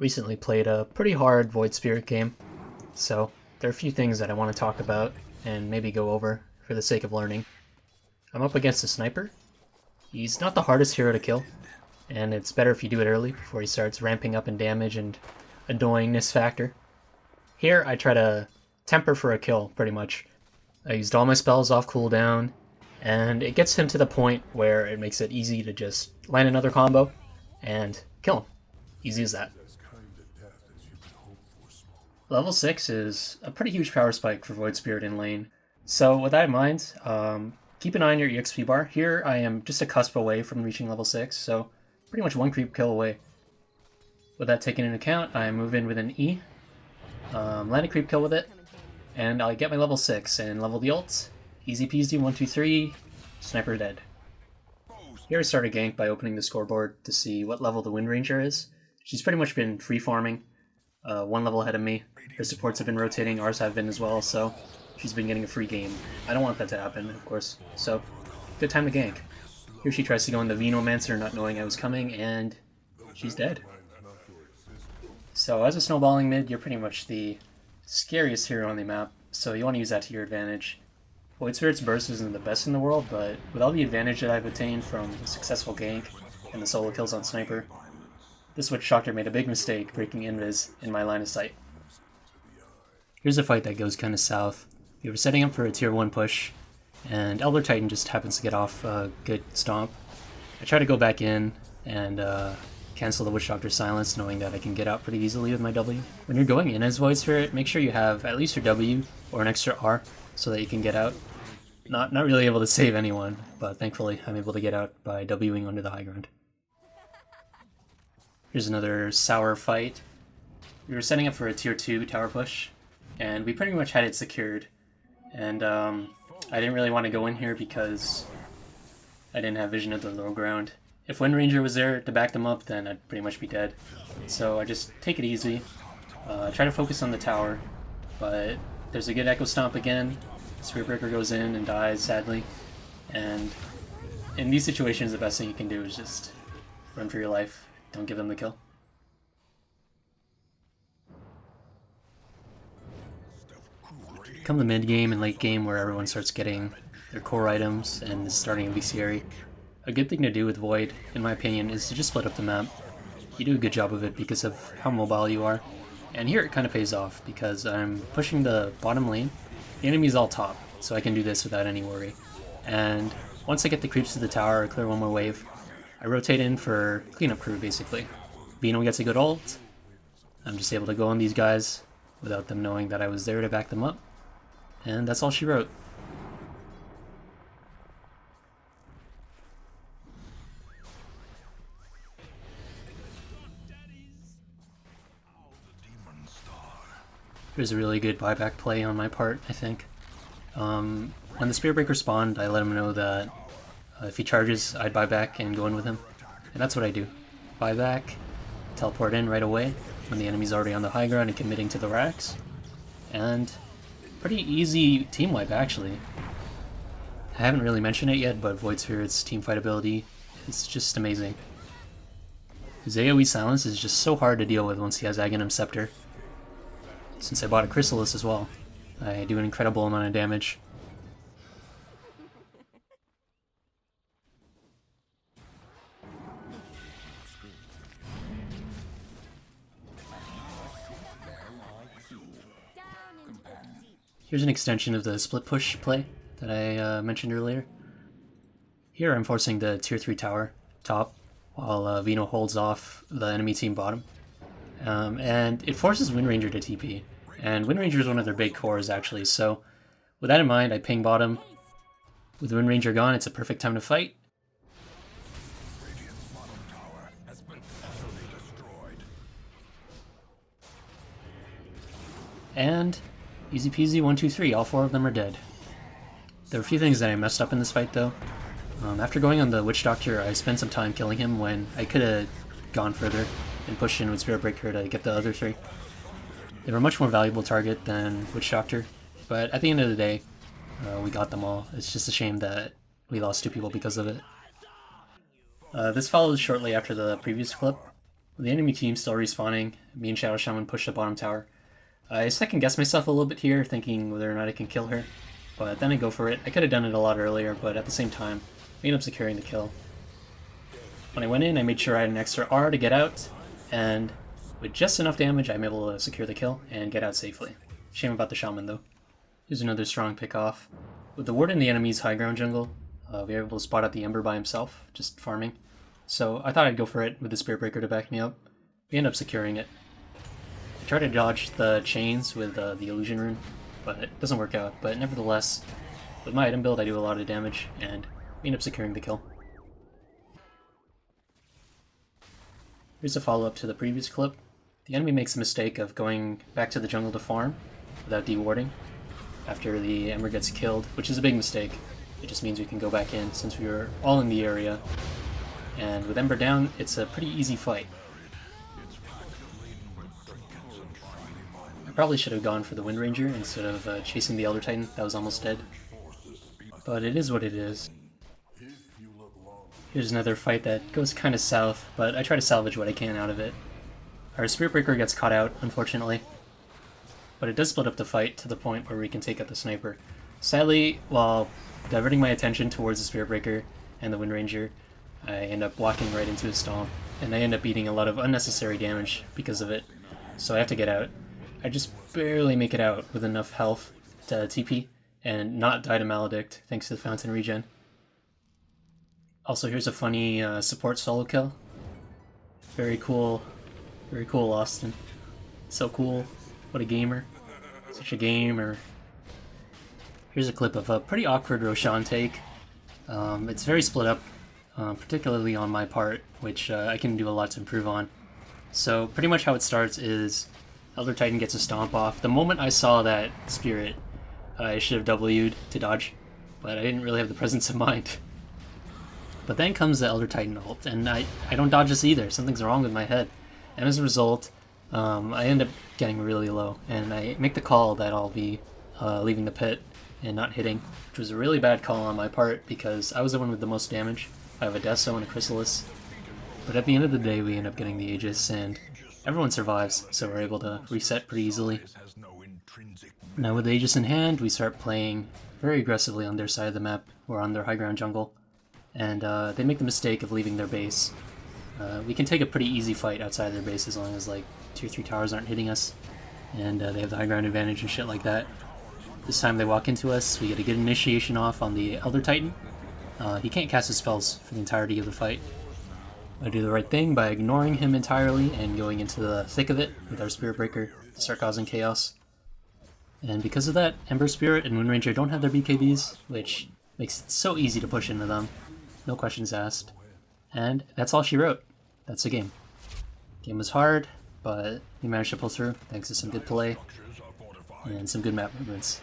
recently played a pretty hard Void Spirit game, so there are a few things that I want to talk about and maybe go over for the sake of learning. I'm up against a sniper. He's not the hardest hero to kill, and it's better if you do it early before he starts ramping up in damage and annoyingness factor. Here, I try to temper for a kill, pretty much. I used all my spells off cooldown, and it gets him to the point where it makes it easy to just land another combo and kill him. Easy as that. Level 6 is a pretty huge power spike for Void Spirit in lane. So with that in mind, keep an eye on your EXP bar. Here I am just a cusp away from reaching level 6, so pretty much one creep kill away. With that taken into account, I move in with an E, land a creep kill with it, and I get my level 6 and level the ult. Easy peasy, 1, 2, 3, sniper dead. Here I start a gank by opening the scoreboard to see what level the Wind Ranger is. She's pretty much been free farming, one level ahead of me. Her supports have been rotating, ours have been as well, so she's been getting a free game. I don't want that to happen, of course, so good time to gank. Here she tries to go in the Venomancer, not knowing I was coming, and she's dead. So as a snowballing mid, you're pretty much the scariest hero on the map, so you want to use that to your advantage. Void Spirit's burst isn't the best in the world, but with all the advantage that I've obtained from a successful gank and the solo kills on Sniper, this Witch Doctor made a big mistake breaking invis in my line of sight. Here's a fight that goes kind of south. We were setting up for a tier 1 push, and Elder Titan just happens to get off a good stomp. I try to go back in and cancel the Witch Doctor's silence, knowing that I can get out pretty easily with my W. When you're going in as Void Spirit, make sure you have at least your W or an extra R so that you can get out. Not really able to save anyone, but thankfully I'm able to get out by Wing under the high ground. Here's another sour fight. We were setting up for a tier 2 tower push, and we pretty much had it secured. And I didn't really want to go in here because I didn't have vision of the low ground. If Wind Ranger was there to back them up, then I'd pretty much be dead. So I just take it easy, try to focus on the tower, but there's a good Echo Stomp again. Spirit Breaker goes in and dies, sadly. And in these situations, the best thing you can do is just run for your life. Don't give them the kill. Come the mid game and late game where everyone starts getting their core items and is starting a bestiary, a good thing to do with Void, in my opinion, is to just split up the map. You do a good job of it because of how mobile you are. And here it kind of pays off because I'm pushing the bottom lane. The enemy's all top, so I can do this without any worry. And once I get the creeps to the tower or clear one more wave, I rotate in for cleanup crew, basically. Veno gets a good ult. I'm just able to go on these guys without them knowing that I was there to back them up. And that's all she wrote. Here's a really good buyback play on my part, I think. When the Spirit Breaker spawned, I let him know that if he charges, I'd buy back and go in with him. And that's what I do. Buy back, teleport in right away when the enemy's already on the high ground and committing to the racks. And pretty easy team wipe, actually. I haven't really mentioned it yet, but Void Spirit's teamfight ability is just amazing. His AoE silence is just so hard to deal with once he has Aghanim Scepter. Since I bought a Chrysalis as well, I do an incredible amount of damage. Here's an extension of the split push play that I mentioned earlier. Here I'm forcing the tier 3 tower top while Veno holds off the enemy team bottom. And it forces Wind Ranger to TP. And Wind Ranger is one of their big cores, actually, so with that in mind, I ping bottom. With Wind Ranger gone, it's a perfect time to fight. And easy peasy, 1, 2, 3, all 4 of them are dead. There are a few things that I messed up in this fight, though. After going on the Witch Doctor, I spent some time killing him when I could have gone further and pushed in with Spirit Breaker to get the other 3. They were a much more valuable target than Witch Doctor, but at the end of the day, we got them all. It's just a shame that we lost 2 people because of it. This follows shortly after the previous clip, With the enemy team still respawning, me and Shadow Shaman push the bottom tower. I second guess myself a little bit here, thinking whether or not I can kill her, but then I go for it. I could have done it a lot earlier, but at the same time, I ended up securing the kill. When I went in, I made sure I had an extra R to get out, and with just enough damage, I'm able to secure the kill and get out safely. Shame about the Shaman, though. Here's another strong pick-off. With the ward in the enemy's high ground jungle, we were able to spot out the Ember by himself, just farming. So I thought I'd go for it with the Spirit Breaker to back me up. We end up securing it. I try to dodge the chains with the Illusion Rune, but it doesn't work out. But nevertheless, with my item build I do a lot of damage, and we end up securing the kill. Here's a follow-up to the previous clip. The enemy makes the mistake of going back to the jungle to farm without dewarding after the Ember gets killed, which is a big mistake. It just means we can go back in since we were all in the area. And with Ember down, it's a pretty easy fight. I probably should have gone for the Wind Ranger instead of chasing the Elder Titan that was almost dead. But it is what it is. Here's another fight that goes kind of south, but I try to salvage what I can out of it. Our Spirit Breaker gets caught out, unfortunately. But it does split up the fight to the point where we can take out the Sniper. Sadly, while diverting my attention towards the Spirit Breaker and the Wind Ranger, I end up walking right into his stomp, and I end up eating a lot of unnecessary damage because of it, so I have to get out. I just barely make it out with enough health to TP, and not die to Maledict thanks to the Fountain Regen. Also, here's a funny support solo kill. Very cool, Austin. So cool. What a gamer. Such a gamer. Here's a clip of a pretty awkward Roshan take. It's very split up. Particularly on my part, which I can do a lot to improve on. So pretty much how it starts is Elder Titan gets a stomp off. The moment I saw that spirit, I should have W'd to dodge, but I didn't really have the presence of mind. But then comes the Elder Titan ult, and I don't dodge this either. Something's wrong with my head. And as a result, I end up getting really low, and I make the call that I'll be leaving the pit and not hitting, which was a really bad call on my part because I was the one with the most damage. I have a Deso and a Chrysalis, but at the end of the day we end up getting the Aegis and everyone survives, so we're able to reset pretty easily. Now with the Aegis in hand, we start playing very aggressively on their side of the map, or on their high ground jungle, and they make the mistake of leaving their base. We can take a pretty easy fight outside their base as long as like 2 or 3 towers aren't hitting us, and they have the high ground advantage and shit like that. This time they walk into us, we get a good initiation off on the Elder Titan. He can't cast his spells for the entirety of the fight. I do the right thing by ignoring him entirely and going into the thick of it with our Spirit Breaker to start causing chaos. And because of that, Ember Spirit and Wind Ranger don't have their BKBs, which makes it so easy to push into them. No questions asked. And that's all she wrote. That's the game. Game was hard, but we managed to pull through thanks to some good play and some good map movements.